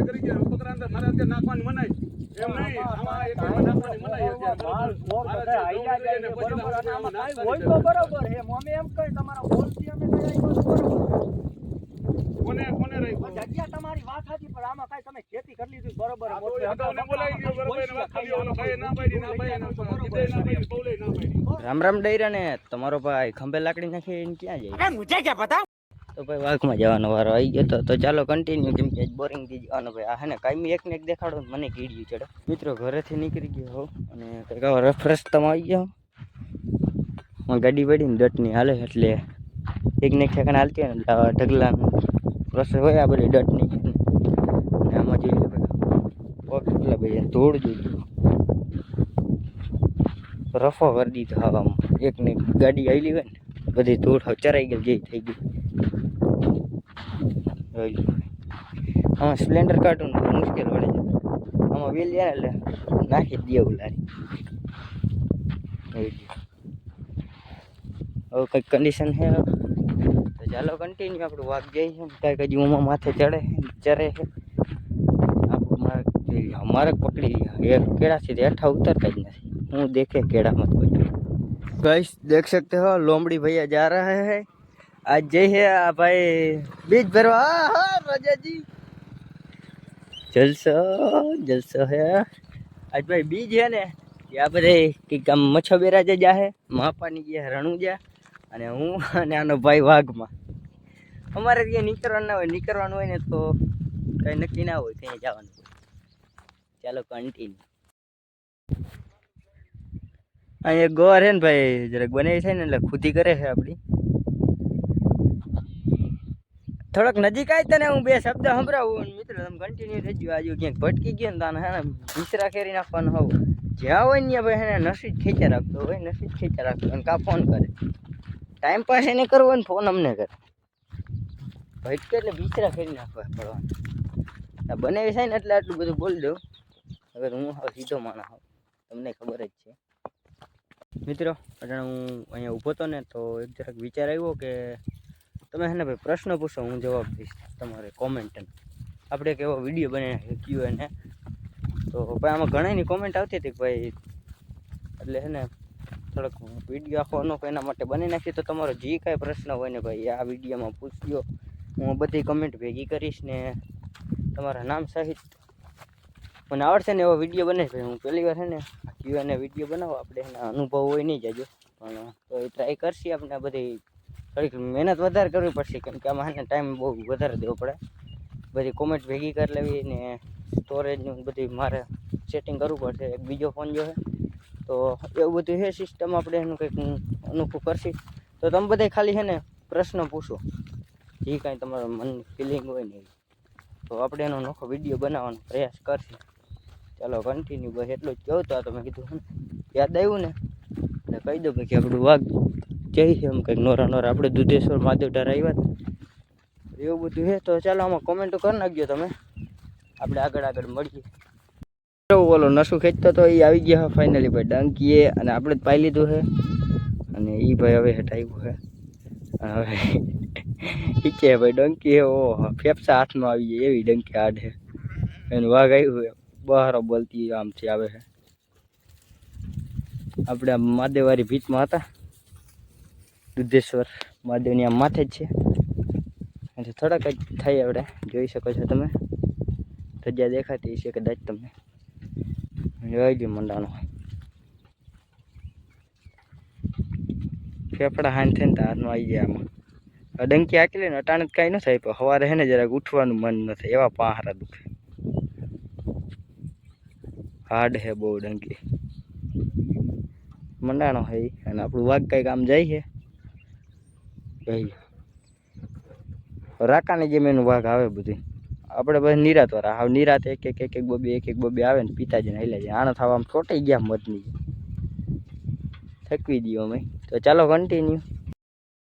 કરી ગયા બકરા અંદર મારે અત્યારે નાખવાની મનાય એમ નહીં આમાં એક નાખવાની મનાય અત્યારે હોય તો બરોબર હે મમ્મી એમ કહે તમારા બોલથી અમે કઈ બરોબર કોને કોને રાખ્યો જગ્યા તમારી વાત હતી પણ આમાં કઈ તમે ખેતી કરી લીધી બરોબર અગાઉને બોલાવી ગયો બરોબર એને વાત કરી ઓલો ભાઈ ના પાડી ના ભાઈ ના પાડી બોલે ના પાડી રામ રામ ડૈરા ને તમારો ભાઈ ખંભે લાકડી નાખી ક્યાં જાય અરે મુझे क्या पता તો ભાઈ વાઘમાં જવાનો વારો આવી ગયો તો ચાલો કન્ટિન્યુ કેમ કે બોરિંગ થઈ જવાનો ભાઈ આ હે ને કાયમી એક ને એક દેખાડો મને કીડ્યું ચડે મિત્રો ઘરેથી નીકળી ગયો હોઉં અને કંઈક આવો રફ રસ્તામાં આવી ગયો હું ગાડી પડીને દટની હાલે એટલે એક ને એક ઠેકાણે હાલતી હોય ને એટલે આવા ઢગલાનું પ્રોસેસ હોય આ બધી દટની અને આમાં જોઈ લો ભાઈ પગ કેટલા ભાઈ ધૂળ જોઈ રફો કરી દીધો હવામાં એક ને એક ગાડી આવેલી હોય ને બધી ધૂળ ચરાઈ ગઈ જેવી થઈ ગઈ આમાં સ્પ્લેન્ડર કાઢવું મુશ્કેલ પડે છે આમાં વ્હીલ જાય એટલે નાખી દે એવું લારી હવે કંઈક કન્ડિશન છે તો ચાલો કન્ટિન્યુ આપણું વાઘ જાય છે કાંઈક હજી ઉમાં માથે ચરે છે આપણું મારે પકડી રહ્યા એક કેળાથી હેઠા ઉતરતા જ નથી હું દેખે કેળામાં કોઈ गाइस देख सकते हो लोमड़ी भैया जा रहा है आज जय है भाई बीज भरवा राजा जी जलसा है आज भाई बीज है ने यहाँ पर कि काम मच्छा बेरा जा है महापानी ગયા રણુજા અને હું અને આનો ભાઈ વાઘમાં અમારે ત્યાં નીકળવાનું હોય ને તો કંઈ નક્કી ના હોય ત્યાં જવાનું ચાલો કન્ટિન્યુ અહીંયા ગોર હે ને ભાઈ જરાક બનાવી છે ને એટલે ખુદી કરે છે આપણી થોડોક નજીક આવી તને હું બે શબ્દ સંભળાવું મિત્રો તમે કન્ટિન્યુ થઈ ગયો આજુ ક્યાંક ભટકી ગયો ને તાને હે ને વિસરા ખેરી નાખવાનું હોવ જ્યાં હોય ને ભાઈ એને નસીબ ખેંચા રાખતો હોય નસીબ ખેંચા રાખતો અને કાં ફોન કરે ટાઈમ પાસ એને કરવો હોય ને ફોન અમને કરે ભટકે એટલે વિસરા ખેરી નાખવા પડવાનું બનાવી છે ને એટલે આટલું બધું બોલી દઉં હવે હું હવે સીધો માણસ હોઉં તમને ખબર જ છે મિત્રો અટાણે હું અહીંયા ઊભો હતો ને તો એક જરાક વિચાર આવ્યો કે તમે હે ને ભાઈ પ્રશ્ન પૂછો હું જવાબ દઈશ તમારે કોમેન્ટ આપણે એક એવો વિડીયો બનાવી Q&A તો ભાઈ આમાં ઘણાની કોમેન્ટ આવતી હતી કે ભાઈ એટલે છે ને થોડોક વિડીયો આખો અનોખો એના માટે બની નાખી તો તમારો જે કાંઈ પ્રશ્ન હોય ને ભાઈ આ વિડીયોમાં પૂછજો હું બધી કમેન્ટ ભેગી કરીશ ને તમારા નામ સહિત મને આવડશે ને એવો વિડીયો બને ભાઈ હું પહેલી વાર છે ને Q&A વિડીયો બનાવો આપણે એના અનુભવ હોય નહીં જાજો પણ તો એ ટ્રાય કરશી આપણે બધી થોડીક મહેનત વધારે કરવી પડશે કેમ કે આમાં છે ને ટાઈમ બહુ વધારે દેવો પડે બધી કોમેન્ટ ભેગી કરી લેવી ને સ્ટોરેજનું બધી મારે સેટિંગ કરવું પડશે એક બીજો ફોન જો છે તો એવું બધું છે સિસ્ટમ આપણે એનું કંઈક અનોખું કરશી તો તમે બધા ખાલી છે ને પ્રશ્ન પૂછો જે કાંઈ તમારા મનની ફિલિંગ હોય ને તો આપણે એનો અનોખો વિડીયો બનાવવાનો પ્રયાસ કરશું ચાલો કન્ટિન્યુ બસ એટલું જ કહું તો મેં કીધું યાદ આવ્યું ને એટલે કહી દો કે આપણું વાઘ જઈ છે એમ કંઈક નોરા આપણે દુધેશ્વર મહાદેવધાર આવ્યા એવું બધું છે તો ચાલો આમાં કોમેન્ટો કરી નાખજો તમે આપણે આગળ મળીએ બોલો નશું ખેંચતો તો એ આવી ગયા ફાઇનલી ભાઈ ડંકીએ અને આપણે જ પાઈ લીધું છે અને એ ભાઈ હવે હટાવ્યું છે હવે ઈચ્છે ભાઈ ડંકી ઓહો ફેફસા હાથમાં આવી જાય એવી ડંકી આડ છે એનું વાઘ આવ્યું છે બહારો બોલતી આમથી આવે છે આપણે આ મહાદેવવાળી ભીતમાં હતા દુધેશ્વર મહાદેવની આમ માથે જ છે એટલે થોડાક જ થાય આપણે જોઈ શકો છો તમે ધજા દેખાતી છે કદાચ તમને જોઈ ગયું મંડાનો ફેફડા હાન થઈને તો હાથમાં આવી જાય આમાં ડંકી હાકી લે ને અટાણે જ કાંઈ ન થાય પણ સવારે છે ને જરાક ઉઠવાનું મન ન થાય એવા પહારા દુખે હાર્ડ હે બહુ ડંકી મંડાણો હે અને આપણું વાઘ કંઈક આમ જાય છે ભાઈ રાકાની જેમ એનું વાઘ આવે બધું આપણે બસ નિરાત વાળા હાવ નિરાત એક બબે આવે ને પિતાજીને હેલા જાય આનો થવા આમ છોટાઈ ગયા મતની થકવી દઈએ અમે તો ચાલો કન્ટિન્યુ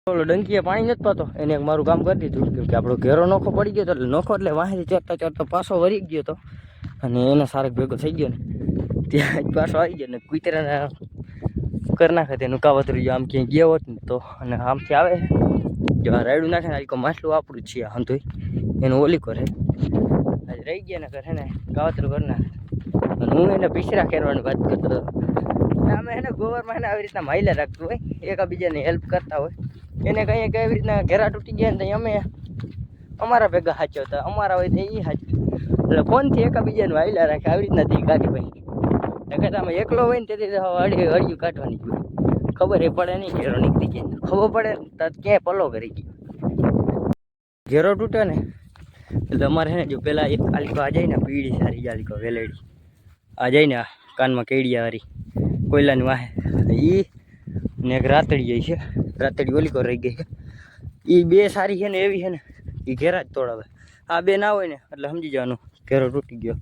ઓલો ડંકીએ પાણી નથી પાતો એને એક મારું કામ કરી દીધું કેમ કે આપણો ઘેરો નોખો પડી ગયો તો એટલે નોખો એટલે વાંહેથી ચડતો પાછો વળી ગયો હતો અને એનો સારક ભેગો થઈ ગયો ને ત્યાં જ પાછો આવી ગયો ને કુતરાને કરી નાખે તેનું કાવતરું જો આમ ક્યાંય ગયો હોત ને તો અને આમથી આવે જો આ રાયડું નાખે ને આ માછલું આપણું જ છે હંધોઈ એનું ઓલી કરે રહી ગયા ને હે ને કાવતરું કરી નાખે. અને હું એને પીસરા ખેરવાની વાત કરતો હતો. અમે એને ગોબરમાં એને આવી રીતના માઇલા રાખતું હોય, એકબીજાને હેલ્પ કરતા હોય. એને કહીએ કે એવી રીતના ઘેરા તૂટી ગયા ને તો અમે અમારા ભેગા સાચવતા, અમારા હોય તો એ સાચવે. એટલે ફોનથી એકબીજાને વાયલા રાખે આવી રીતના દી કાઢી ભાઈ. નકર આમાં એકલો હોય ને તેથી હળિયું કાઢવાની હોય. ખબર એ પડે નહીં ઘેરો નીકળી જાય. ખબર પડે તો ક્યાંય પલો કરી ગયો. ઘેરો તૂટે ને એટલે અમારે છે ને જો પેલા એક આલિકો આ જાય ને પીળી સારી આલિકો વેલેડી આ જાય ને આ કાનમાં કેડિયા વાળી કોયલાની વાહે એ ને એક રાતડી જાય છે. રાતડી ઓલીકો રહી ગઈ છે. એ બે સારી છે ને એવી છે ને એ ઘેરા જ તોડાવે. આ બે ના હોય ને એટલે સમજી જવાનું ઘેરો તૂટી ગયો.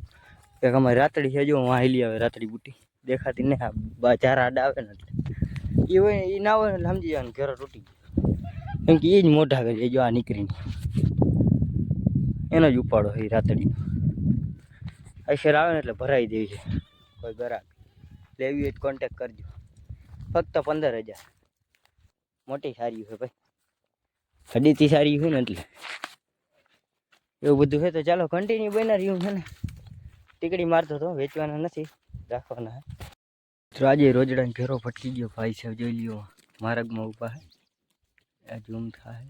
એક અમારી રાતડી છે જો હું હાલી આવે રાતડી બુટી દેખાતી ને આ ચાર આડા આવે ને એટલે એ હોય એ ના હોય એટલે સમજી જવાનું ઘેરો તૂટી ગયો. કેમ કે એ જ મોઢા કરી જો આ નીકળીને એનો જ ઉપાડો એ રાતડીનો. અસર આવે ને એટલે ભરાઈ દેવી છે. કોઈ ગ્રાહક લેવી હોય તો કોન્ટેક કરજો. ફક્ત 15,000. મોટી સારી હોય ભાઈ, હડીથી સારી હોય ને એટલે એવું બધું છે. તો ચાલો કન્ટિન્યુ બના રહ્યું છે ને. ટીકડી મારતો હતો, વેચવાના નથી, રાખવાના હે. તો આજે રોજડાને ઘેરો ફટકી ગયો ભાઈ સાહેબ, જોઈ લ્યો માર્ગમાં ઊભા હે. આ ઝૂમ થાય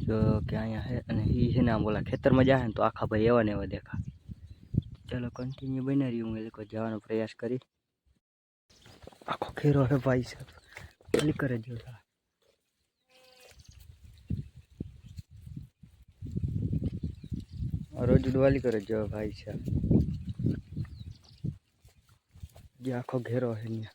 તો કે અહીંયા છે અને એ છે ને આમ બોલા ખેતરમાં જાય ને તો આખા ભાઈ એવા ને એવા દેખા. ચાલો કન્ટિન્યુ બની રહ્યું. હું એ લોકો જવાનો પ્રયાસ કરી. આખો ઘેરો છે ભાઈ સાહેબ, ક્લિક કરે જો રોજ ડવાલી કરે જો ભાઈ સાહેબ. જે આખો ઘેરો છે ને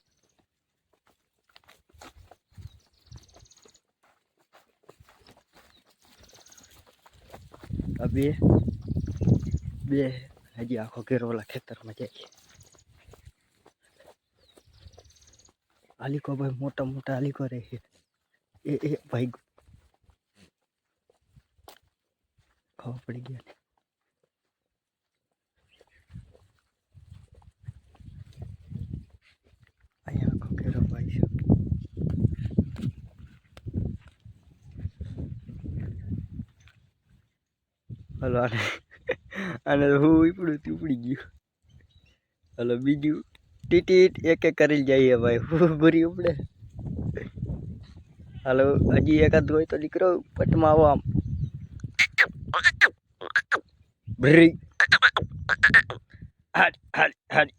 આ બે હજી આખો ઘેરો ઓલા ખેતરમાં જાય. આલીકો ભાઈ મોટા મોટા આલીકો રહે છે. એ ભાઈ ખબર પડી ગયા ને. અહીંયા આખો ઘેરો ભાઈ છે. હલો આને હું ઉપડી ગયું. હલો બીજું ટીટીટ એક એક કરી જઈએ ભાઈ. હું ભરી ઉપડે. હાલો હજી એકાદ હોય તો દીકરો પટમાં આવો આમ ભરી હાડ હાડ હાડ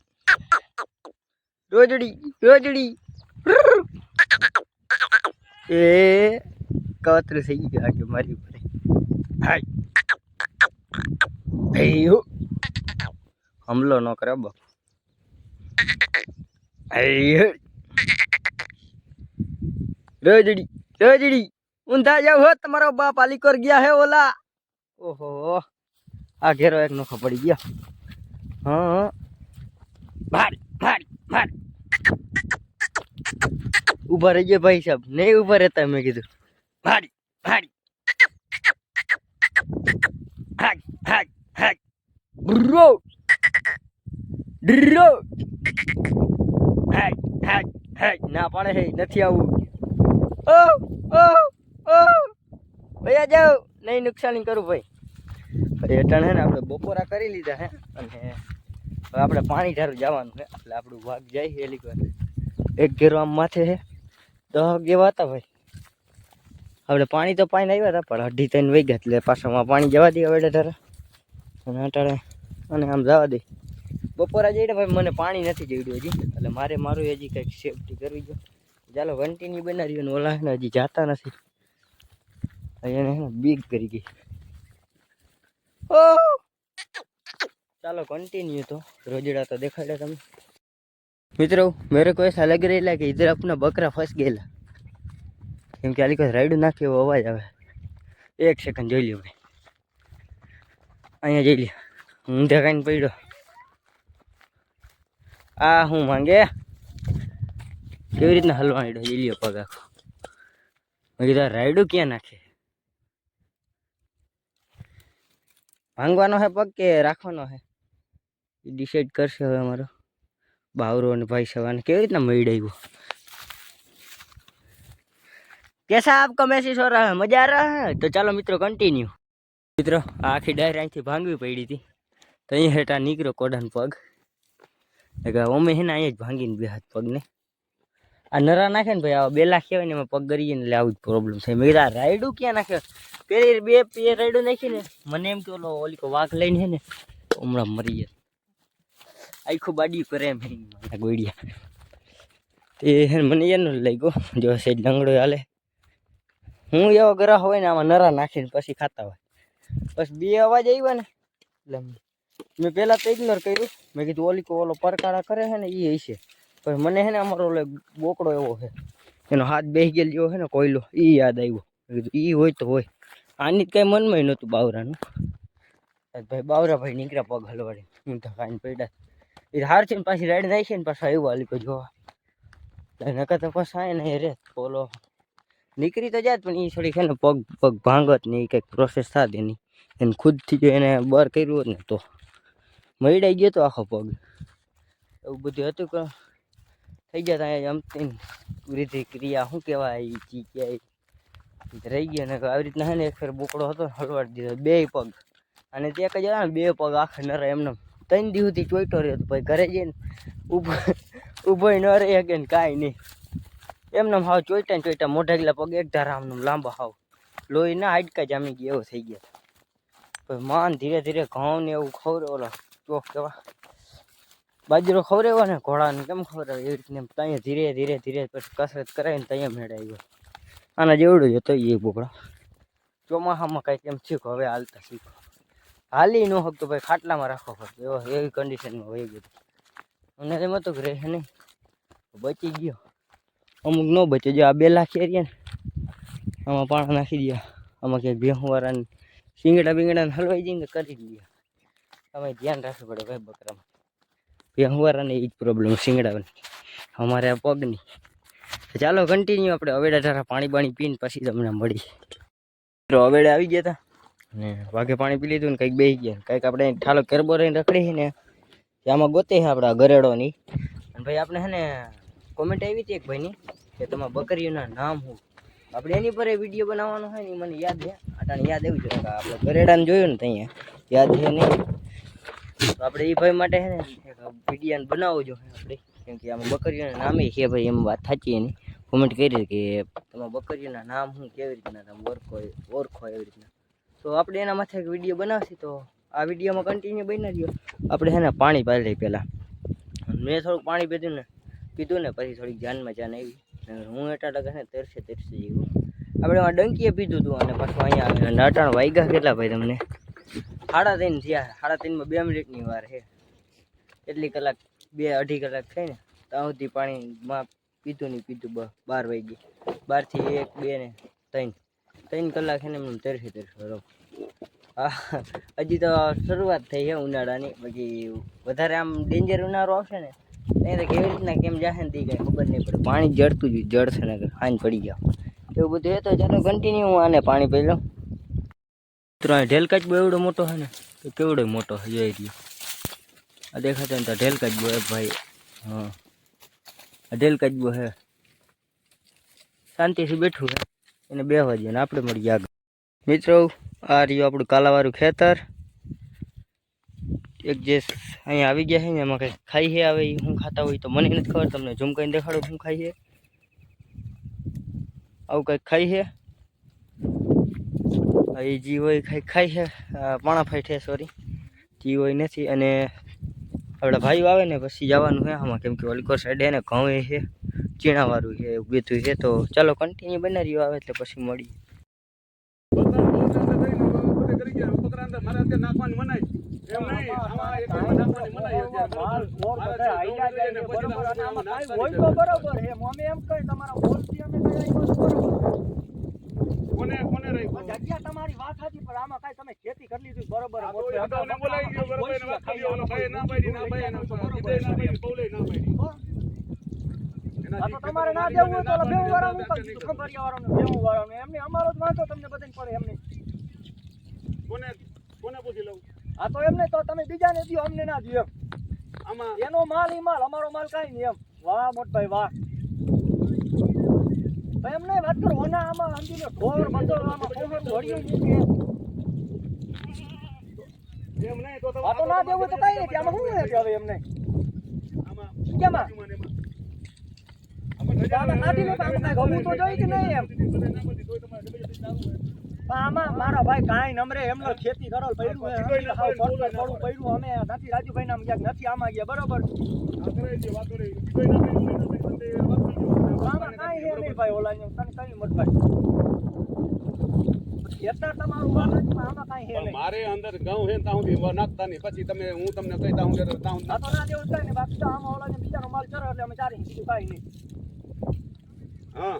રોજડી એ કાવતરું થઈ ગયું આજે મારી ઉપર. હાય હમલો ન કરે બાપ. રોજડી ઊંધા જાવ હો, તમારો બાપ આલીકોર ગયા હે ઓલા. ઓહો આ ઘેરો એક નોખો પડી ગયો. હા ભાડ ઉભા રહી ગયા ભાઈ સાહેબ. નહીં ઉભા રહેતા મેં કીધું ભાડી ડ્રો ના પાડે હે નથી આવું. ભૈયા જાઓ, નહીં નુકસાની કરું ભાઈ. હેઠળ હે ને આપણે બપોરા કરી લીધા હે અને હવે આપણે પાણી ધારું જવાનું છે. એટલે આપણું ભાગ જાય હેલી વાર. એક ઘેરો આમ માથે છે 10 જેવા હતા ભાઈ. આપણે પાણી તો પાણી આવ્યા હતા પણ 2:30 વાગ્યા એટલે પાછળમાં પાણી જવા દે હવે ધારે અને અટાળે અને આમ જવા દે. બપોરા જઈને ભાઈ મને પાણી નથી જોઈડ્યું હજી, એટલે મારું હજી કંઈક સેફટી કરવી જોઈએ. ચાલો કન્ટિન્યુ બનાવી રહ્યું. ઓલા ને હજી જાતા નથી, એને બીક કરી ગઈ. ચાલો कंटिन्यू तो रोजड़ा तो देखाड़े तुम मित्रों। मेरे को ऐसा लग रहा है कि इधर अपना बकरा फंस गया, क्योंकि आली को राइड नाखे वो अवाज आवे। 1 सेकंड જોઈ લ્યો ભાઈ, અહીંયા જોઈ લ્યો ઊંધે કાઈને પડ્યો। આ હું માંગે કેવી રીતના હલવાણ્યો જોઈ લ્યો પગ આખો। મેં કીધું રાઈડું ક્યાં નાખે, ભાંગવાનો હે પગ કે રાખવાનો હે એ ડિસાઈડ કરશે હવે અમારો બાવરો અને ભાઈ સવાને કેવી રીતના મળ્યો। कैसा आपका मैसेज हो रहा है, मजा आ रहा है? तो चलो मित्रों कंटिन्यू। મિત્રો આ આખી ડાયર અહીંથી ભાંગવી પડી હતી તો અહીંયા હેઠા નીકળ્યો કોડાનો પગ એટલે અમે હે ને અહીંયા જ ભાંગીને બે હાથ પગને આ નરા નાખે ને ભાઈ આવા 2 લાખ કહેવાય ને એમાં પગ ગરી જાય ને એટલે આવું જ પ્રોબ્લેમ થાય. મેં કીધું આ રાયડું ક્યાં નાખે પેલી બે રાયડું નાખી ને મને એમ કે ઓલી વાઘ લઈને હે ને હમણાં મરી જાય આખું બાડી કરે એમ ગોળિયા તે મને એનું લઈ ગયો જો સાઈડ લંગડો હાલે હું એવો ગ્રહ હોય ને આમાં નરા નાખીને પછી ખાતા હોય બસ 2 અવાજ આવ્યા ને એટલે મેં પહેલાં તો ઇગ્નોર કર્યું. મેં કીધું ઓલો પરકાળા કરે છે ને એ હશે પછી મને છે ને અમારો ઓલો બોકડો એવો છે એનો હાથ બેસી ગયેલો છે ને કોયલો એ યાદ આવ્યો. મેં કીધું એ હોય તો હોય આની જ કાંઈ મનમાં નહોતું બાવરાનું. ભાઈ બાવરાભાઈ નીકળ્યા પગ હલવાડી હું તો કાંઈ પડ્યા એ હાર છે ને પાછી રાઈડ જાય છે ને પાછા આવ્યો હાલી જોવા નકર તો પાછા આવે ને રે ઓલો નીકળી તો જાત પણ એ થોડી છે ને પગ ભાંગત ને એ કંઈક પ્રોસેસ થાત એની એને ખુદથી જો એને બર કર્યું હોત ને તો મળી ગયો તો આખો પગ એવું બધું હતું કે થઈ ગયા ત્યાં અમતી વૃદ્ધિ ક્રિયા શું કહેવાય એ ચી ક્યાંય રહી ગયા ને આવી રીતના છે ને એક ફેર બોકડો હતો હલવાડી દીધો 2 પગ અને તે એક જ આવે ને 2 પગ આખા નરે એમને 3 દિવસથી ચોઈટો રહ્યો ભાઈ ઘરે જઈને ઊભો ન રહી શકે ને કાંઈ નહીં એમને હાવ ચોઈટા ને ચોઈટા મોઢા ગયેલા પગ એક ધારા આમ લાંબા હાવ લોહી ના હાડકા જામી ગયા એવું થઈ ગયા. પછી માન ધીરે ધીરે ઘઉં ને એવું ખવરે ઓલો ચોક કેવા બાજરો ખવરેવો ને ઘોડાને કેમ ખવડાવે એવી રીતને ત્યાં ધીરે ધીરે ધીરે પછી કસરત કરાવીને ત્યાં મેળાવ્યો. આના જેવડું જ હતો એ બોકડો ચોમાસામાં કાંઈક એમ શીખો હવે હાલતા શીખો હાલી ન શકતો ભાઈ ખાટલામાં રાખવો પડતો એવો એવી કન્ડિશનમાં વહી ગયું. અને એમ હતું કે રહે નહીં બચી ગયો અમુક ન બચ્યો જો આ 2 લાખ એરિયા ને આમાં પાણા નાખી દે આમાં ક્યાંક ભેહુંવાળાને શીંગડા હલવાઈ જઈને કરી દઈએ. તમે ધ્યાન રાખવું પડે ભાઈ બકરામાં ભેહુંવાળાને એ જ પ્રોબ્લેમ શીંગડાવાની અમારે આ પગની. ચાલો કન્ટિન્યુ આપણે અવેડા ધારા પાણી પીને પછી તમને મળી. અવેડા આવી ગયા હતા ને વાઘે પાણી પી લીધું ને કંઈક બેસી ગયા કંઈક આપણે ઠાલો કેરબો રહીને રખડી ને આમાં ગોતે છે આપણા ગરેડોની. અને ભાઈ આપણે છે ને કોમેન્ટ આવી હતી એક ભાઈની કે તમારા બકરીઓના નામ શું આપણે એની પર વિડીયો બનાવવાનો હોય ને મને યાદ છે અટાણે યાદ આવ્યું છે કે આપણે ગરેડાને જોયું ને ત્યાં યાદ છે નહીં તો આપણે એ ભાઈ માટે છે ને એક વિડીયો બનાવવો જોઈએ આપણે કેમ કે આમાં બકરીઓના નામે છે ભાઈ એમ વાત સાચી એની કોમેન્ટ કરી કે તમારા બકરીઓના નામ શું કેવી રીતના તમે ઓળખો એવી રીતના તો આપણે એના માથે એક વિડીયો બનાવશું. તો આ વિડીયોમાં કન્ટિન્યુ બની રહ્યો. આપણે છે ને પાણી પાઈ લઈ પહેલાં મેં થોડુંક પાણી પીધું ને પછી થોડીક જાનમાં જાન આવી હું એટલા ટકા ને તરસે જેવું આપણે એમાં ડંકીએ પીધું હતું અને પાછું અહીંયા નાટાણ વાગ્યા કેટલા ભાઈ તમને 3:30 થયા 3:30માં 2 મિનિટની વાર છે એટલી કલાક 2-2.5 કલાક થઈ ને ત્યાં સુધી પાણીમાં પીધું 12 વાગી 12 થી 1 2 ને 3 કલાક છે ને એમ તરસે હા હજી તો શરૂઆત થઈ છે ઉનાળાની બાકી વધારે આમ ડેન્જર ઉનાળો આવશે ને ત્યાં તો કેવી રીતના કેમ જશે ને તે કાંઈ ખબર નહીં પડે પાણી જળતું જ જળશે ને હાંજ પડી ગયા એવું બધું એ તો ચાલો કન્ટિન્યુ હું આને પાણી પી લઉં. મિત્રો આ ઢેલકાચબો એવડો મોટો છે ને તો કેવડો મોટો છે જોઈ ગયો આ દેખાતો ને તો ઢેલકાચબો હે ભાઈ. હા આ ઢેલકાચબો છે શાંતિથી બેઠું છે એને બેહવા દે ને આપણે મળીએ આગળ. મિત્રો આ રહ્યું આપણું કાલાવાળું ખેતર એક જે અહીંયા આવી ગયા છે ને એમાં કંઈક ખાઈ છે આવે શું ખાતા હોય તો મને નથી ખબર તમને ઝૂમ કરીને દેખાડો શું ખાઈ છે આવું કંઈક ખાઈ છે એ જી હોય ખાઈ છે પાણા ફાઈટ છે સોરી જી હોય નથી. અને આપણા ભાઈઓ આવે ને પછી જવાનું છે આમાં કેમ કે ઓલીકોર સાઈડ હે ને ઘઉં છે ચીણાવાળું છે એવું બધું છે. તો ચાલો કન્ટિન્યુ બનાવ્યું આવે એટલે પછી મળીએ. બકરા અંદર મારે અત્યારે નાખવાની મનાય એમ નહીં આમાં એક નાખવાની મનાય હોય તો બરોબર હે મમ્મી એમ કહે તમારા બોલથી અમે કોને રહી જગ્યા તમારી વાત સાચી પણ આમાં કાંઈ તમે ખેતી કરી લીધી બરોબર બોલાવી ગયો બરોબર એને વાત કરી ઓલો ભાઈ ના પાડી ના ભાઈ ના પાડી બોલે ના પાડી તો તમારે ના દેવું હોય તો બેવું વાળાનું કરી દીધું ખંભાળિયા વાળાનું બેવું વાળાનું એમને અમારો જ વાંધો તમને બધાને પડે એમને કોને પૂછી લઉં આ તો એમને તો તમે બીજાને દો અમને ના દો એમ આમાં એનો માલ ઈ માલ અમારો માલ કાંઈ નહીં એમ વાહ મોટભાઈ વાહ ભાઈ એમને વાત કરો ઓના આમાં સમજી લો ઢોર બધો આમાં કોહર વળ્યું મૂકે એમ નહીં તો આ તો ના દેવું તો કઈ નથી આમાં શું છે હવે એમ નહીં આમાં કેમાં આમાં એમાં આમાં કાઢી લો તો આમાં કાંઈ ઘઉં તો જોઈ કે નહીં એમ પણ આમાં મારા ભાઈ કાંઈ નમરે એમનો ખેતી કરો પડ્યું હે હાવ થોડું પડ્યું અમે નથી રાજુભાઈ નામ ક્યાંક નથી આમાં ગયા બરોબર આમાં કાંઈ હે નહીં ભાઈ ઓલા તને કઈ મત ભાઈ ખેતર તમારું વાત નથી પણ આમાં કાંઈ હે નહીં મારે અંદર ઘઉં હે ત્યાં સુધી નાખતા નહીં પછી તમે હું તમને કહી દઉં કે ત્યાં આ તો ના દેવું થાય ને બાકી તો આમાં ઓલા બીજાનો માલ ચરો એટલે અમે ચારી બીજું કાંઈ નહીં હા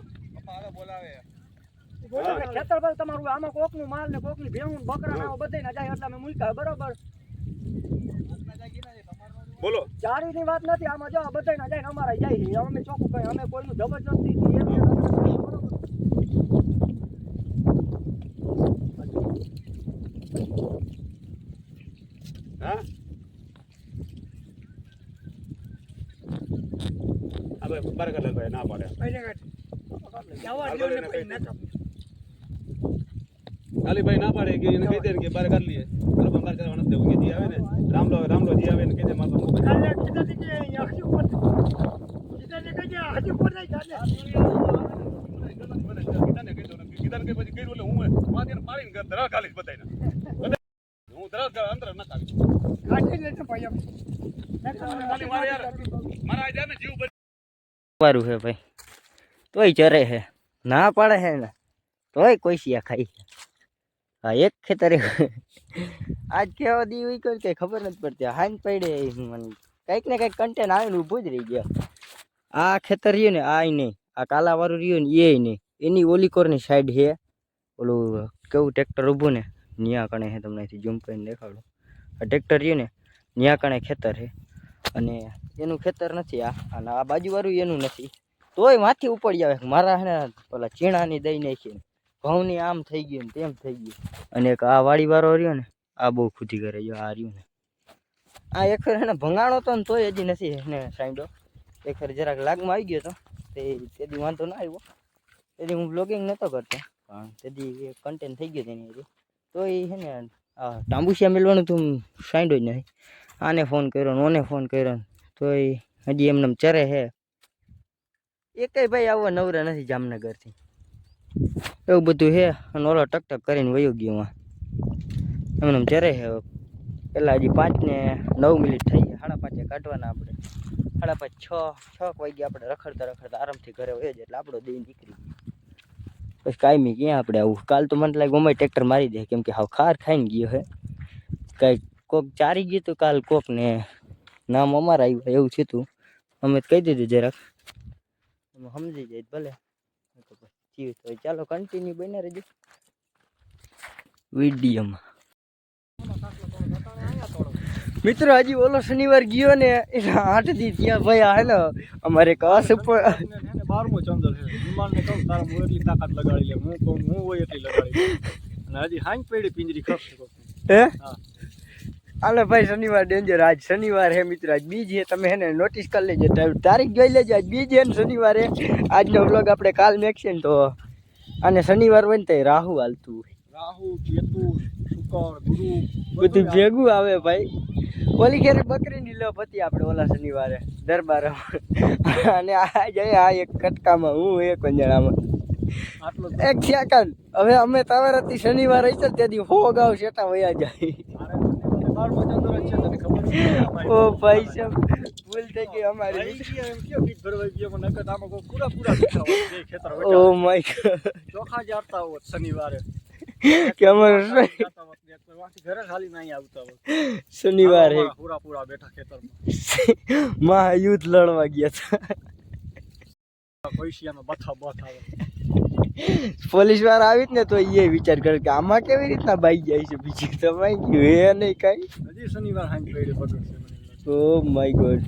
ખેતર પર તમારું આમાં કોકનું માલ ને કોકની ભેહું બકરા ના બધે ના જાય એટલે અમે મૂક્યા બરોબર બોલો ચારી ની વાત નથી આમાં જો બધા ના જાય ને અમારા જાય છે અમે ચોખ્ખું કઈ અમે કોઈનું જબરજસ્તી હા હવે બરકત ભાઈ ના પાડે કાલીભાઈ ના પાડે કે એને કહી દે કે બાર કરી લઈએ બરાબર બાર કરવા નથી દેવું કે જે આવે ને રામલો જે આવે ને કહી દે મારા કીધા કે પછી કર્યું એટલે હું માથે પાડીને ધરા ખાલી બતાવીને હું ધરા અંદર ના ખાલી મારા જાય ને જીવ વારું હે ભાઈ તોય ચરે હે ના પાડે હે ને તોય કોઈસિયા ખાઈ હા એક ખેતરે આજ કેવા દી હોય કઈ ખબર નથી પડતી હાન પડે મને કંઈક ને કંઈક કન્ટેન આવીને ઊભું જ રહી ગયા આ ખેતર રહ્યું ને આ નહીં આ કાલાવાળું રહ્યું ને એ નહીં એની ઓલી કોરની સાઈડ છે ઓલું કેવું ટ્રેક્ટર ઊભું ને ન્યા કણે હે તમને અહીંથી ઝૂમ કરીને દેખાડું આ ટ્રેક્ટર રહ્યું ને ન્યા કણે ખેતર છે અને એનું ખેતર નથી આ અને આ બાજુવાળું એનું નથી તોય માથી ઉપડી આવે મારા હે ને ઓલા ચીણાની દઈ નાખી ઘઉંની આમ થઈ ગયું ને તેમ થઈ ગયું અને એક આ વાડીવાળો રહ્યો ને આ બહુ ખુદી કરે જો આ રહ્યું ને આ એક ફેર એને ભંગાણો તો ને તોય હજી નથી એને સાઈડો એક ફેર જરાક લાગમાં આવી ગયો તો તેથી વાંધો ના આવ્યો તેથી હું બ્લોગિંગ નહોતો કરતો પણ તેથી કન્ટેન્ટ થઈ ગયો તેની હજી તો એ છે ને આ ટાંબુસિયા મેળવાનું તું સાઈડો જ નથી આને ફોન કર્યો ને ઓને ફોન કર્યો તો એ હજી એમને ચરે હે એકેય ભાઈ આવવા નવરા નથી જામનગરથી એવું બધું હે અને ઓલો ટક કરીને વયો ગયો એમને ચરે હે પેલા હજી 5 ને 9 મિનિટ થઈ ગયા 5:30 કાઢવાના આપણે 5:30 6 વાગે આપણે રખડતા આરામથી ઘરે વયો જાય એટલે આપણો દી નીકળી પછી કાયમી ક્યાં આપણે આવું કાલ તો મને લાગે ગમે ટ્રેક્ટર મારી દે કેમ કે હાવ ખાર ખાઈને ગયો હે કાંઈ કોક ચારી ગયું તો કાલ કોક ને નામ અમારા આવ્યું એવું છે તું અમે કહી દીધું જરાક સમજી જાય ભલે તો ચાલો કન્ટિન્યુ બને રહેજો વિડીયોમાં મિત્રો હજી ઓલો શનિવાર ગયો ને એના 8 દી ત્યાં ભાઈ આ ને અમારે કસ ઉપર 12મો ચંદ્ર છે વિમાનને કહું તારા હું એટલી તાકાત લગાડી લે હું કહું હું હોય એટલી લગાડી અને હજી હાંજ પડી પિંજરી ખપશે હે હા હાલો ભાઈ શનિવાર ડેન્જર આજ શનિવાર હે મિત્રો આજ બીજ હે તમે એને નોટિસ કરી લેજો તારીખ જોઈ લેજો આજ બીજ હે ને શનિવાર હે આજનો વ્લોગ આપણે કાલ મેકશે ને તો અને શનિવાર હોય ને તો રાહુ હાલતું રાહુ કેતુ શુક્ર ગુરુ બધું ભેગું આવે ભાઈ ઓલી ઘેરે બકરીની લો પતી આપણે ઓલા શનિવારે દરબાર અને આ જઈએ આ એક કટકામાં હું એક વંજણામાં આટલો એક સેકન્ડ હવે અમે તવરતી શનિવાર હશે તેથી 100 ગાવ શેટા વયા જાય 12મો ચંદ્ર છે તને ખબર છે ઓ ભાઈ સાહેબ ભૂલ થઈ ગઈ અમારી એમ કેમ બીજ ભરવાઈ ગયો મને નકર આમાં કોઈ પૂરા બેઠા હોય બે ખેતર ઓ માય ગોડ ચોખા જાતા હોત શનિવારે કે અમારે ઘરે ખાલી નહીં આવતા હોત શનિવાર હે પૂરા બેઠા ખેતરમાં મહાયુદ્ધ લડવા ગયા હતા પૈસિયાનો બથા આવે પોલીસ વાળા આવી જ ને તો એ વિચાર કરે કે આમાં કેવી રીતના બાઈ જાય છે બીજી તમારી ગયું હે નહીં કઈ હજી શનિવાર હાંજ પડી પકડશે ઓ માય ગોડ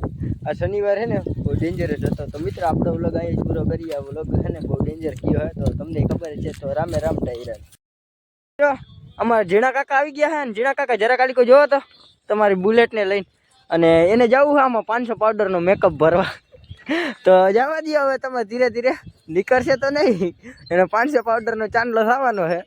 આ શનિવાર હે ને બહુ ડેન્જરસ હતો તો મિત્ર આપણો વ્લોગ અહીં જ પૂરો કરીએ આ વ્લોગ હે ને બહુ ડેન્જર કયો હે તો તમને ખબર છે તો રામે રામ ટાયરા અમારા ઝીણા કાકા આવી ગયા હે ને ઝીણા કાકા જરા કાલી કોઈ જોવો તો તમારી બુલેટને લઈને અને એને જવું છે આમાં 500 પાવડરનો મેકઅપ ભરવા તો જવા દઈએ હવે તમે ધીરે ધીરે નીકળશે તો નહીં એને 500 પાવડરનો ચાંદલો થવાનો છે